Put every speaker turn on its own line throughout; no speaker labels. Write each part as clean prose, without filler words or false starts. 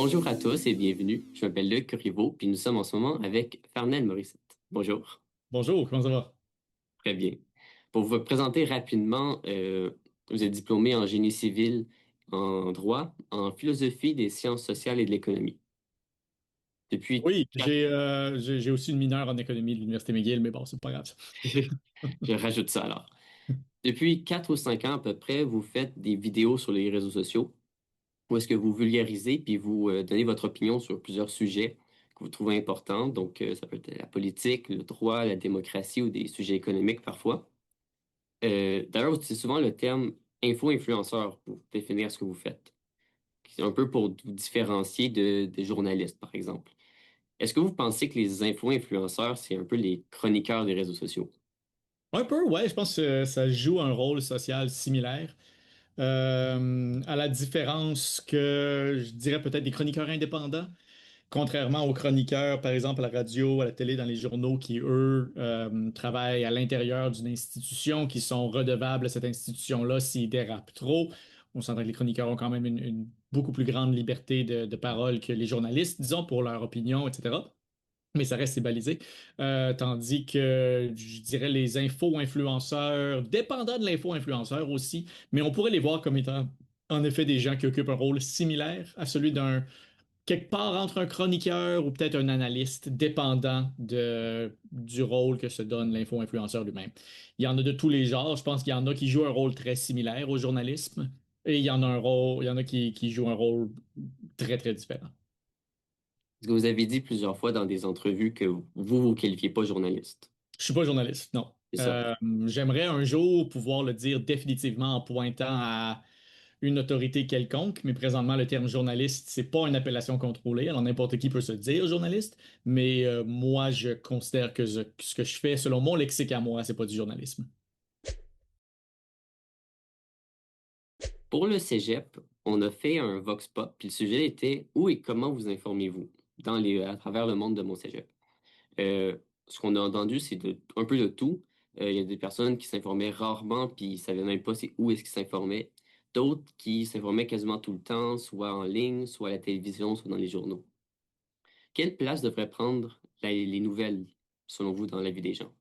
Bonjour à tous et bienvenue. Je m'appelle Luc Corriveau, puis nous sommes en ce moment avec Fernand Morissette. Bonjour.
Bonjour, comment ça va?
Très bien. Pour vous présenter rapidement, vous êtes diplômé en génie civil, en droit, en philosophie des sciences sociales et de l'économie. Depuis
Oui,
quatre...
j'ai aussi une mineure en économie de l'Université McGill, mais bon, c'est pas grave ça.
Je rajoute ça alors. Depuis 4 ou 5 ans à peu près, vous faites des vidéos sur les réseaux sociaux où est-ce que vous vulgarisez puis vous donnez votre opinion sur plusieurs sujets que vous trouvez importants. Donc, ça peut être la politique, le droit, la démocratie ou des sujets économiques parfois. D'ailleurs, c'est souvent le terme info-influenceur pour définir ce que vous faites. C'est un peu pour vous différencier des journalistes, par exemple. Est-ce que vous pensez que les info-influenceurs, c'est un peu les chroniqueurs des réseaux sociaux?
Un peu, ouais, je pense que ça joue un rôle social similaire. À la différence que je dirais peut-être des chroniqueurs indépendants, contrairement aux chroniqueurs, par exemple, à la radio, à la télé, dans les journaux, qui, eux, travaillent à l'intérieur d'une institution, qui sont redevables à cette institution-là s'ils dérapent trop. On s'entend que les chroniqueurs ont quand même une beaucoup plus grande liberté de parole que les journalistes, disons, pour leur opinion, etc. Mais ça reste c'est balisé. Tandis que je dirais les info-influenceurs, dépendant de l'info-influenceur aussi, mais on pourrait les voir comme étant en effet des gens qui occupent un rôle similaire à celui d'un quelque part entre un chroniqueur ou peut-être un analyste, dépendant du rôle que se donne l'info-influenceur lui-même. Il y en a de tous les genres. Je pense qu'il y en a qui jouent un rôle très similaire au journalisme et il y en a il y en a qui jouent un rôle très, très différent.
Parce que vous avez dit plusieurs fois dans des entrevues que vous qualifiez pas journaliste.
Je suis pas journaliste, non.
C'est ça.
J'aimerais un jour pouvoir le dire définitivement en pointant à une autorité quelconque, mais présentement, le terme journaliste, c'est pas une appellation contrôlée. Alors, n'importe qui peut se dire journaliste, mais moi, je considère que ce que je fais, selon mon lexique à moi, c'est pas du journalisme.
Pour le cégep, on a fait un vox pop, puis le sujet était où et comment vous informez-vous à travers le monde de mon cégep. Ce qu'on a entendu, c'est un peu de tout. Il y a des personnes qui s'informaient rarement, puis ils savaient même pas c'est où est-ce qu'ils s'informaient. D'autres qui s'informaient quasiment tout le temps, soit en ligne, soit à la télévision, soit dans les journaux. Quelle place devraient prendre les nouvelles, selon vous, dans la vie des gens?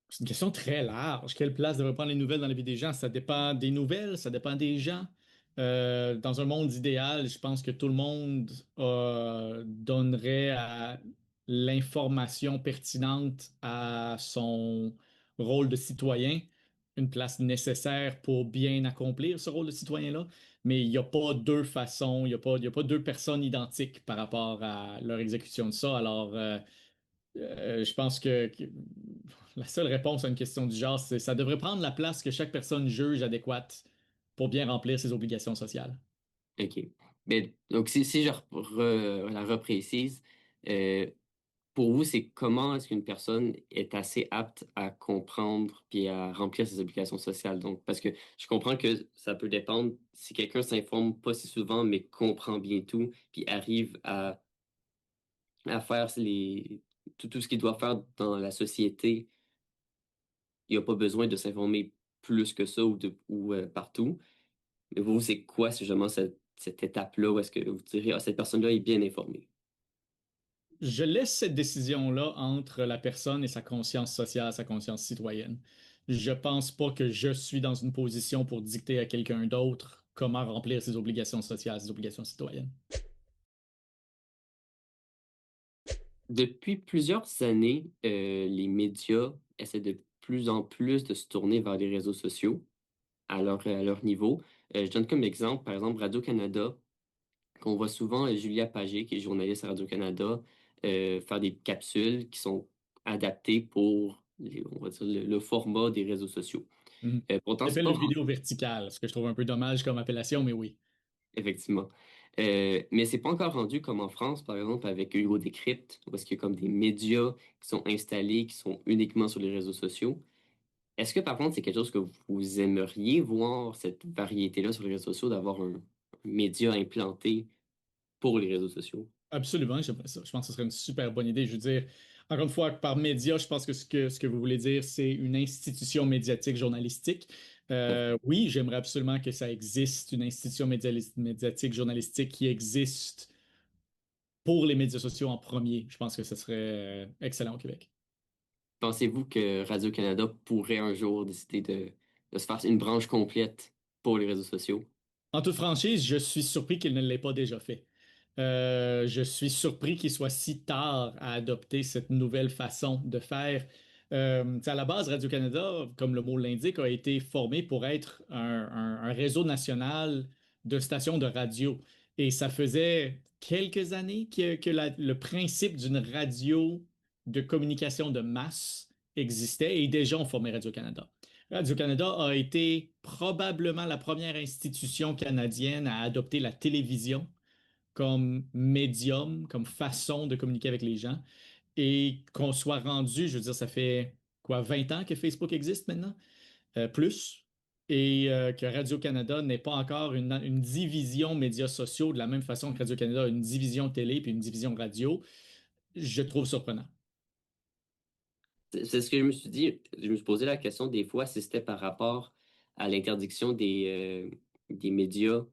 C'est une question très large. Quelle place devraient prendre les nouvelles dans la vie des gens? Ça dépend des nouvelles, ça dépend des gens. Dans un monde idéal, je pense que tout le monde donnerait à l'information pertinente à son rôle de citoyen une place nécessaire pour bien accomplir ce rôle de citoyen-là. Mais il n'y a pas deux façons, il y a pas deux personnes identiques par rapport à leur exécution de ça. Alors, je pense que la seule réponse à une question du genre, c'est ça devrait prendre la place que chaque personne juge adéquate pour bien remplir ses obligations sociales.
OK. Mais, donc, si je la reprécise, euh, pour vous, c'est comment est-ce qu'une personne est assez apte à comprendre puis à remplir ses obligations sociales? Donc, parce que je comprends que ça peut dépendre si quelqu'un s'informe pas si souvent, mais comprend bien tout, puis arrive à faire tout ce qu'il doit faire dans la société, il n'a pas besoin de s'informer plus que ça ou partout. Mais vous, c'est quoi, c'est justement cette étape-là où est-ce que vous direz, ah, cette personne-là est bien informée?
Je laisse cette décision-là entre la personne et sa conscience sociale, sa conscience citoyenne. Je pense pas que je suis dans une position pour dicter à quelqu'un d'autre comment remplir ses obligations sociales, ses obligations citoyennes.
Depuis plusieurs années, les médias essaient de plus en plus de se tourner vers les réseaux sociaux à leur niveau. Je donne comme exemple, par exemple, Radio-Canada, qu'on voit souvent Julia Pagé, qui est journaliste à Radio-Canada, faire des capsules qui sont adaptées pour, on va dire, le format des réseaux sociaux.
Mhm.
Pourtant,
J'ai
c'est
fait
pas
le vidéo verticale, ce que je trouve un peu dommage comme appellation, mais oui.
effectivement. Mais c'est pas encore rendu comme en France, par exemple, avec Hugo Décrypte, où est-ce qu'il y a comme des médias qui sont installés, qui sont uniquement sur les réseaux sociaux. Est-ce que par contre, c'est quelque chose que vous aimeriez voir, cette variété-là sur les réseaux sociaux, d'avoir un média implanté pour les réseaux sociaux?
Absolument, j'aimerais ça. Je pense que ce serait une super bonne idée. Je veux dire, encore une fois, par média, je pense que ce que vous voulez dire, c'est une institution médiatique journalistique. Oui, j'aimerais absolument que ça existe, une institution médiatique, journalistique qui existe pour les médias sociaux en premier. Je pense que ce serait excellent au Québec.
Pensez-vous que Radio-Canada pourrait un jour décider de se faire une branche complète pour les réseaux sociaux?
En toute franchise, je suis surpris qu'il ne l'ait pas déjà fait. Je suis surpris qu'il soit si tard à adopter cette nouvelle façon de faire. Tu sais, à la base, Radio-Canada, comme le mot l'indique, a été formé pour être un réseau national de stations de radio. Et ça faisait quelques années que le principe d'une radio de communication de masse existait et déjà on formait Radio-Canada. Radio-Canada a été probablement la première institution canadienne à adopter la télévision comme médium, comme façon de communiquer avec les gens. Et qu'on soit rendu, je veux dire, ça fait quoi, 20 ans que Facebook existe maintenant? Plus. Et que Radio-Canada n'ait pas encore une division médias sociaux de la même façon que Radio-Canada a une division télé puis une division radio, je trouve surprenant.
C'est ce que je me suis dit. Je me suis posé la question des fois si c'était par rapport à l'interdiction des médias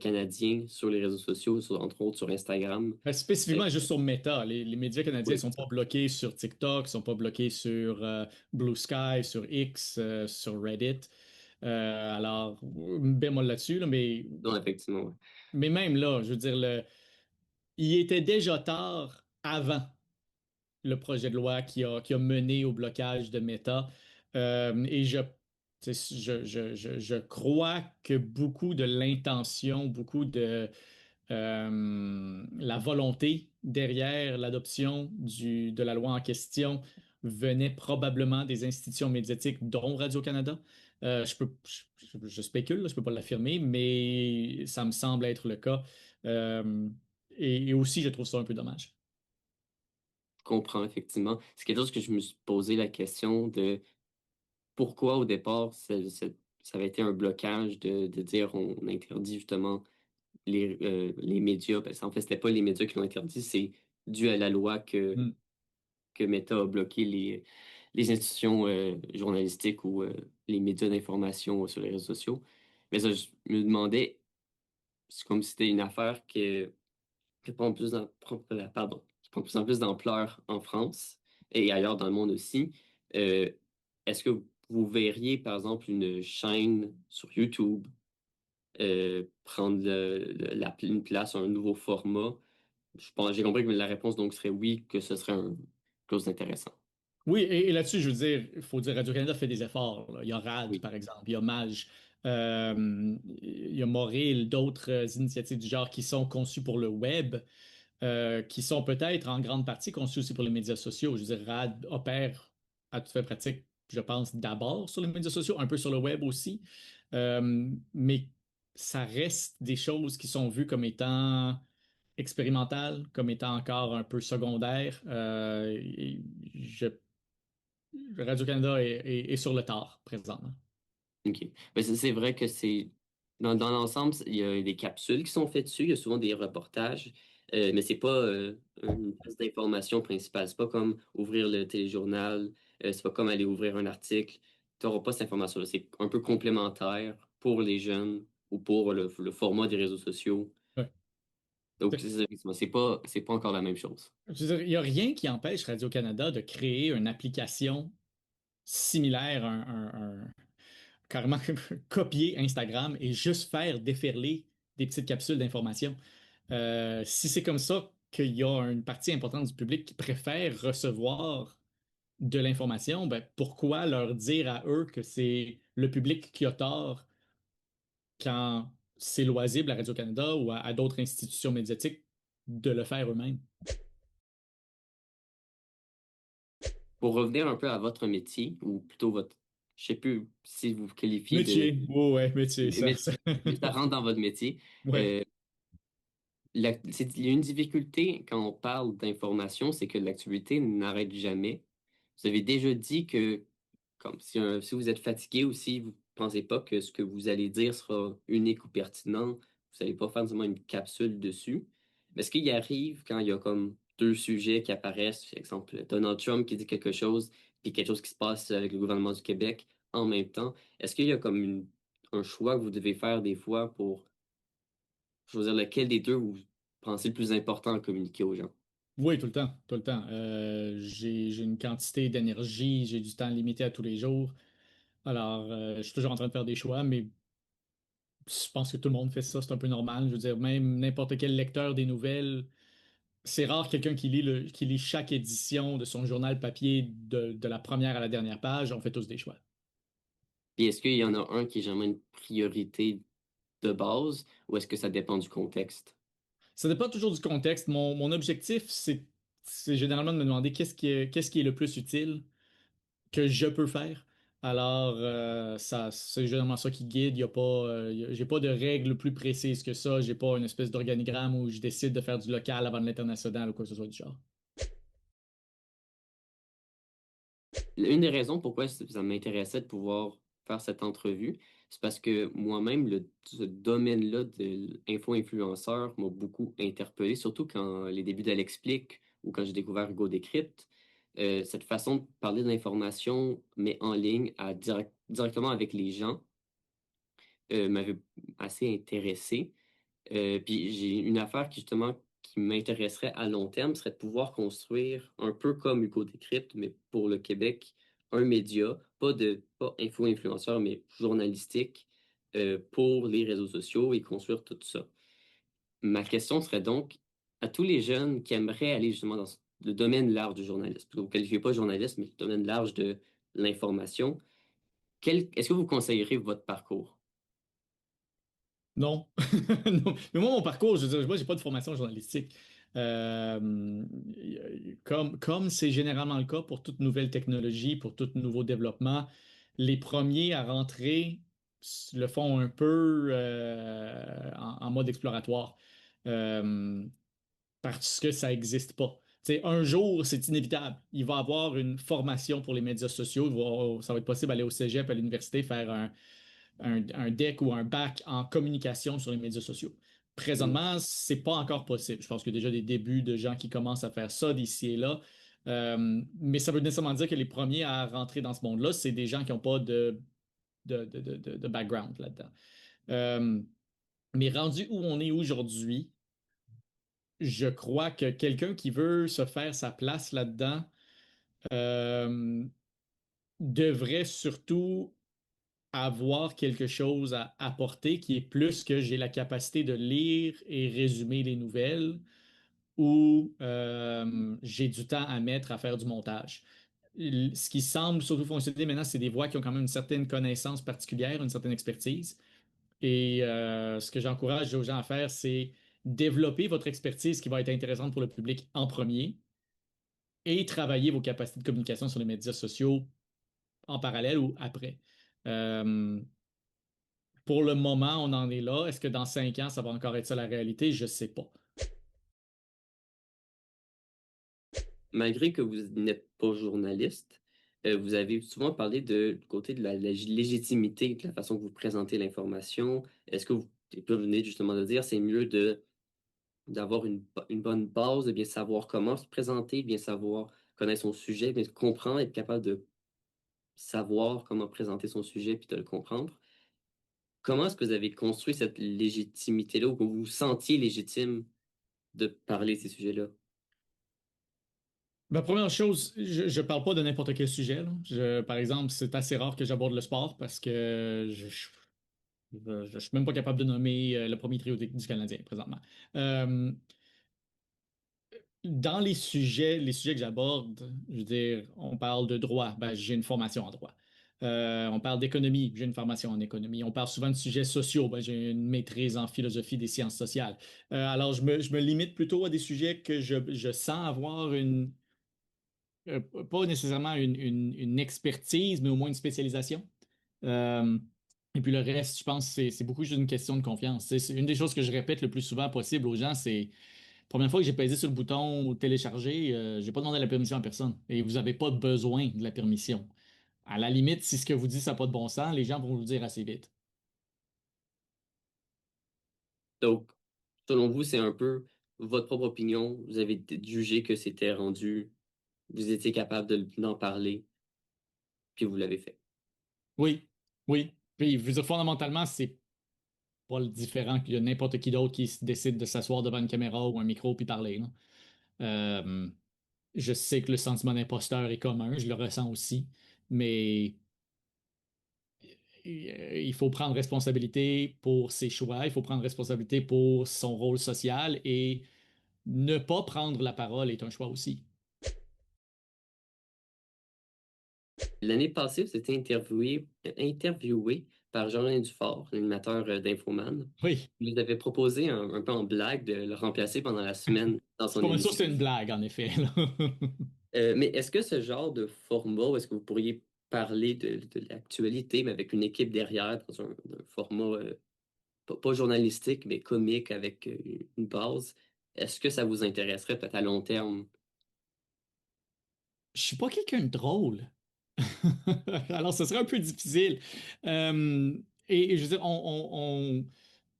canadiens sur les réseaux sociaux, entre autres sur Instagram. Euh,
Spécifiquement juste sur Meta, les médias canadiens ne
oui,
sont
c'est
pas
ça.
bloqués sur TikTok, ne sont pas bloqués sur Blue Sky, sur X, sur Reddit. Alors, bémol là-dessus, là,
Non, effectivement, ouais.
mais même là, je veux dire, il était déjà tard avant le projet de loi qui a mené au blocage de Meta. Et tu sais, je crois que beaucoup de l'intention, beaucoup de la volonté derrière l'adoption de la loi en question venait probablement des institutions médiatiques, dont Radio-Canada. Je spécule, là, je peux pas l'affirmer, mais ça me semble être le cas. Euh, et aussi, je trouve ça un peu dommage.
Je comprends, effectivement. C'est quelque chose que je me suis posé la question de pourquoi au départ ça avait été un blocage de dire on interdit justement les médias. Parce qu'en fait, c'était pas les médias qui l'ont interdit, c'est dû à la loi
Hmm.
que Meta a bloqué les institutions journalistiques ou les médias d'information sur les réseaux sociaux. Mais ça, je me demandais, c'est comme si c'était une affaire qui prend pardon, qui prend de plus en plus d'ampleur en France et ailleurs dans le monde aussi. Euh, Est-ce que vous verriez, par exemple, une chaîne sur YouTube prendre une place, un nouveau format? J'ai compris que la réponse donc serait oui, que ce serait quelque chose d'intéressant.
Oui, et là-dessus, je veux dire, il faut dire, Radio-Canada fait des efforts, là. Il y a RAD,
Oui.
par exemple, il y a MAJ, il y a Moril, d'autres initiatives du genre qui sont conçues pour le web, qui sont peut-être en grande partie conçues aussi pour les médias sociaux. Je veux dire, RAD opère à toute fin pratique, je pense, d'abord sur les médias sociaux, un peu sur le web aussi. Mais ça reste des choses qui sont vues comme étant expérimentales, comme étant encore un peu secondaires. Et Radio-Canada est sur le tard présentement.
OK. Ben, c'est vrai que dans l'ensemble, il y a des capsules qui sont faites dessus, il y a souvent des reportages, mais c'est pas une pièce d'information principale. C'est pas comme ouvrir le téléjournal, c'est pas comme aller ouvrir un article. Tu n'auras pas cette information-là. C'est un peu complémentaire pour les jeunes ou pour le format des réseaux sociaux.
Ouais.
Donc, effectivement, c'est pas encore la même chose.
Je veux dire, il n'y a rien qui empêche Radio-Canada de créer une application similaire, carrément copier Instagram et juste faire déferler des petites capsules d'information. Si c'est comme ça qu'il y a une partie importante du public qui préfère recevoir de l'information, ben pourquoi leur dire à eux que c'est le public qui a tort quand c'est loisible à Radio-Canada ou à d'autres institutions médiatiques de le faire eux-mêmes?
Pour revenir un peu à votre métier, ou plutôt je sais plus si vous vous qualifiez
Métier. Oh, ouais, métier, ça.
mais ça rentre dans votre métier.
Ouais.
Euh, il y a une difficulté quand on parle d'information, c'est que l'actualité n'arrête jamais. Vous avez déjà dit que comme si vous êtes fatigué ou si vous pensez pas que ce que vous allez dire sera unique ou pertinent, vous n'allez pas faire seulement une capsule dessus. Mais ce qui arrive quand il y a comme deux sujets qui apparaissent, par exemple Donald Trump qui dit quelque chose, puis quelque chose qui se passe avec le gouvernement du Québec, en même temps. Est-ce qu'il y a comme un choix que vous devez faire des fois pour choisir lequel des deux vous pensez le plus important à communiquer aux gens?
Oui, tout le temps, tout le temps. J'ai une quantité d'énergie, j'ai du temps limité à tous les jours. Alors, je suis toujours en train de faire des choix, mais je pense que tout le monde fait ça, c'est un peu normal. Je veux dire, même n'importe quel lecteur des nouvelles, c'est rare quelqu'un qui lit chaque édition de son journal papier de la première à la dernière page. On fait tous des choix.
Puis est-ce qu'il y en a un qui est jamais une priorité de base ou est-ce que ça dépend du contexte?
Ça dépend toujours du contexte. Mon objectif, c'est généralement de me demander qu'est-ce qui est le plus utile que je peux faire. Alors, ça, c'est généralement ça qui guide. Il y a pas, j'ai pas de règles plus précises que ça. J'ai pas une espèce d'organigramme où je décide de faire du local avant de l'international ou quoi que ce soit du genre.
Une des raisons pourquoi ça m'intéressait de pouvoir faire cette entrevue, c'est parce que moi-même, ce domaine-là de l'info-influenceur m'a beaucoup interpellé, surtout quand les débuts d'Elle explique ou quand j'ai découvert Hugo Décrypte. Cette façon de parler de l'information, mais en ligne, directement avec les gens, m'avait assez intéressé. Puis j'ai une affaire qui justement qui m'intéresserait à long terme serait de pouvoir construire un peu comme Hugo Décrypte, mais pour le Québec, un média, pas info-influenceur, mais journalistique pour les réseaux sociaux et construire tout ça. Ma question serait donc à tous les jeunes qui aimeraient aller justement dans le domaine large du journalisme, vous ne qualifiez pas journaliste, mais le domaine large de l'information, est-ce que vous conseillerez votre parcours?
Non. Non. Mais moi, mon parcours, je veux dire, moi, j'ai pas de formation journalistique. Comme c'est généralement le cas pour toute nouvelle technologie, pour tout nouveau développement, les premiers à rentrer le font un peu en mode exploratoire. Euh, Parce que ça n'existe pas. Tu sais, un jour, c'est inévitable. Il va y avoir une formation pour les médias sociaux. Ça va être possible d'aller au cégep, à l'université, faire un DEC ou un bac en communication sur les médias sociaux.
Mhm.
Présentement, c'est pas encore possible. Je pense qu'il y a déjà des débuts de gens qui commencent à faire ça d'ici et là. Mais ça veut nécessairement dire que les premiers à rentrer dans ce monde-là, c'est des gens qui n'ont pas de background là-dedans. Euh, mais rendu où on est aujourd'hui, je crois que quelqu'un qui veut se faire sa place là-dedans euh, devrait surtout avoir quelque chose à apporter qui est plus que j'ai la capacité de lire et résumer les nouvelles ou j'ai du temps à mettre à faire du montage. Ce qui semble surtout fonctionner maintenant, c'est des voix qui ont quand même une certaine connaissance particulière, une certaine expertise. Et ce que j'encourage aux gens à faire, c'est développer votre expertise qui va être intéressante pour le public en premier et travailler vos capacités de communication sur les médias sociaux en parallèle ou après. Euh, pour le moment, on en est là. Est-ce que dans 5 ans, ça va encore être ça la réalité? Je sais pas.
Malgré que vous n'êtes pas journaliste, vous avez souvent parlé du côté de la légitimité, de la façon que vous présentez l'information. Est-ce que vous, et puis vous venez justement de dire, c'est mieux d'avoir une bonne base, de bien savoir comment se présenter, bien savoir connaître son sujet, bien comprendre, être capable de savoir comment présenter son sujet puis de le comprendre. Comment est-ce que vous avez construit cette légitimité-là ou que vous vous sentiez légitime de parler de ces sujets-là?
Ma première chose, je parle pas de n'importe quel sujet, là. Par exemple, c'est assez rare que j'aborde le sport parce que je suis même pas capable de nommer le premier trio du Canadien présentement. Euh, Dans les sujets que j'aborde, je veux dire, on parle de droit, ben, j'ai une formation en droit. On parle d'économie, j'ai une formation en économie. On parle souvent de sujets sociaux, ben, j'ai une maîtrise en philosophie des sciences sociales. Alors, je me limite plutôt à des sujets que je sens avoir pas nécessairement une expertise, mais au moins une spécialisation. Euh, et puis le reste, je pense, c'est beaucoup juste une question de confiance. C'est une des choses que je répète le plus souvent possible aux gens, c'est première fois que j'ai pesé sur le bouton télécharger, j'ai pas demandé la permission à personne. Et vous n'avez pas besoin de la permission. À la limite, si ce que vous dites, ça n'a pas de bon sens, les gens vont vous le dire assez vite.
Donc, selon vous, c'est un peu votre propre opinion. Vous avez jugé que c'était rendu, vous étiez capable d'en parler, puis vous l'avez fait.
Oui, oui. Puis, je veux dire, fondamentalement, c'est pas le différent qu'il y a n'importe qui d'autre qui décide de s'asseoir devant une caméra ou un micro puis parler, là. Euh, je sais que le sentiment d'imposteur est commun, je le ressens aussi, mais il faut prendre responsabilité pour ses choix, il faut prendre responsabilité pour son rôle social et ne pas prendre la parole est un choix aussi.
L'année passée, vous étiez interviewé par Jean-Alain Dufort, l'animateur d'Infoman.
Oui,
Vous lui avez proposé un peu en blague de le remplacer pendant la semaine dans
je suis
son
pas mal sûr que
émission.
c'est une blague, en effet, là.
Mais est-ce que ce genre de format, où est-ce que vous pourriez parler de l'actualité, mais avec une équipe derrière, dans un format pas journalistique, mais comique avec une base, est-ce que ça vous intéresserait peut-être à long terme?
Je suis pas quelqu'un de drôle. Alors, ce serait un peu difficile. Euh, et je veux dire,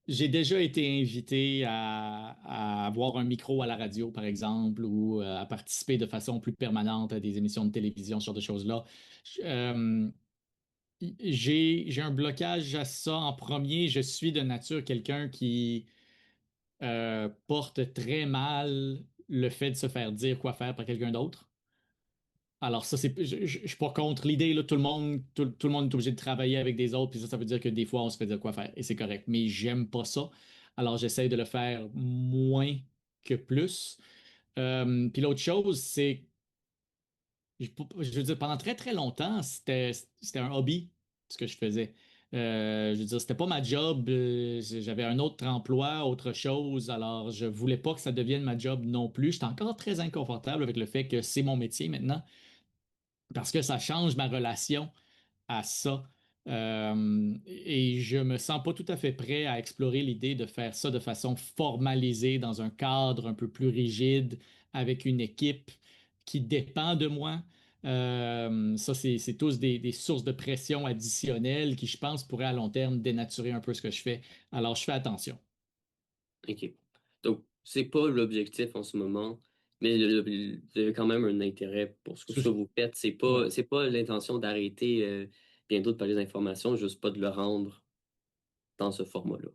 j'ai déjà été invité à avoir un micro à la radio, par exemple, ou à participer de façon plus permanente à des émissions de télévision, ce genre de choses-là. Euh, j'ai un blocage à ça. En premier, je suis de nature quelqu'un qui porte très mal le fait de se faire dire quoi faire par quelqu'un d'autre. Alors ça, je suis pas contre l'idée, là, tout le monde est obligé de travailler avec des autres, puis ça veut dire que des fois, on se fait dire quoi faire, et c'est correct. Mais j'aime pas ça. Alors j'essaie de le faire moins que plus. Puis l'autre chose, c'est, je veux dire, pendant très très longtemps, c'était un hobby, ce que je faisais. Je veux dire, c'était pas ma job, j'avais un autre emploi, autre chose, alors je voulais pas que ça devienne ma job non plus. J'étais encore très inconfortable avec le fait que c'est mon métier maintenant parce que ça change ma relation à ça. Et je me sens pas tout à fait prêt à explorer l'idée de faire ça de façon formalisée dans un cadre un peu plus rigide avec une équipe qui dépend de moi. Ça, c'est tous des sources de pression additionnelles qui, je pense, pourraient à long terme dénaturer un peu ce que je fais. Alors, je fais attention.
OK. Donc, c'est pas l'objectif en ce moment, mais vous avez quand même un intérêt pour ce que vous faites.
Ouais.
C'est pas l'intention d'arrêter bientôt de parler d'informations, juste pas de le rendre dans ce format-là.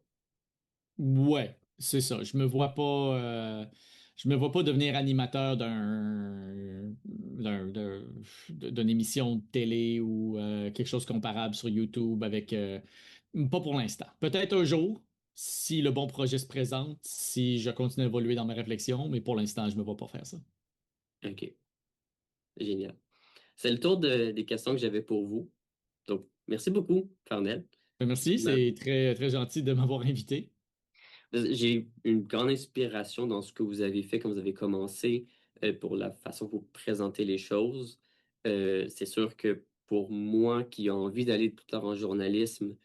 Ouais, c'est ça. Je me vois pas devenir animateur d'une émission de télé ou quelque chose comparable sur YouTube avec, pas pour l'instant. Peut-être un jour, si le bon projet se présente, si je continue à évoluer dans mes réflexions, mais pour l'instant, je me vois pas faire ça.
OK. Génial. C'est le tour des questions que j'avais pour vous. Donc, merci beaucoup, Farnell.
Merci, c'est très, très gentil de m'avoir invité.
J'ai une grande inspiration dans ce que vous avez fait quand vous avez commencé pour la façon que vous présentez les choses. C'est sûr que pour moi qui ai envie d'aller plus tard en journalisme,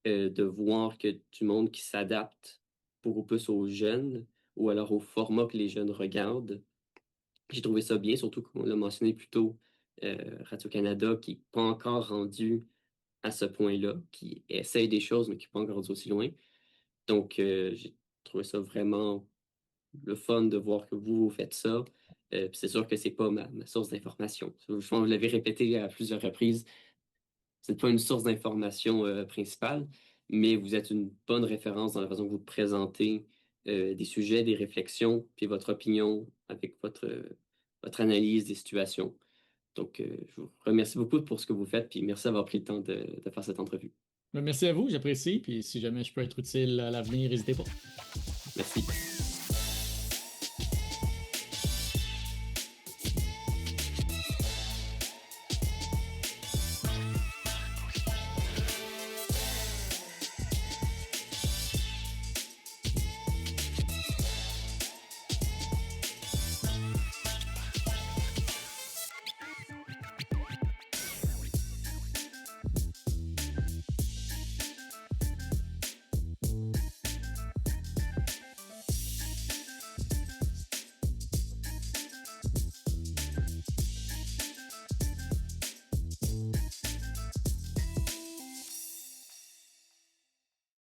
de voir que du monde qui s'adapte beaucoup plus aux jeunes ou alors au format que les jeunes regardent, j'ai trouvé ça bien, surtout qu'on l'a mentionné plus tôt, Radio-Canada qui n'est pas encore rendu à ce point-là, qui essaye des choses mais qui n'est pas encore rendu aussi loin. Donc, j'ai trouvé ça vraiment le fun de voir que vous faites ça. Puis c'est sûr que c'est pas ma source d'information. Je pense que vous l'avez répété à plusieurs reprises. C'est pas une source d'information principale, mais vous êtes une bonne référence dans la façon que vous présentez des sujets, des réflexions, puis votre opinion avec votre analyse des situations. Donc, je vous remercie beaucoup pour ce que vous faites, puis merci d'avoir pris le temps de faire cette entrevue.
Merci à vous, j'apprécie, puis si jamais je peux être utile à l'avenir, n'hésitez pas.
Merci.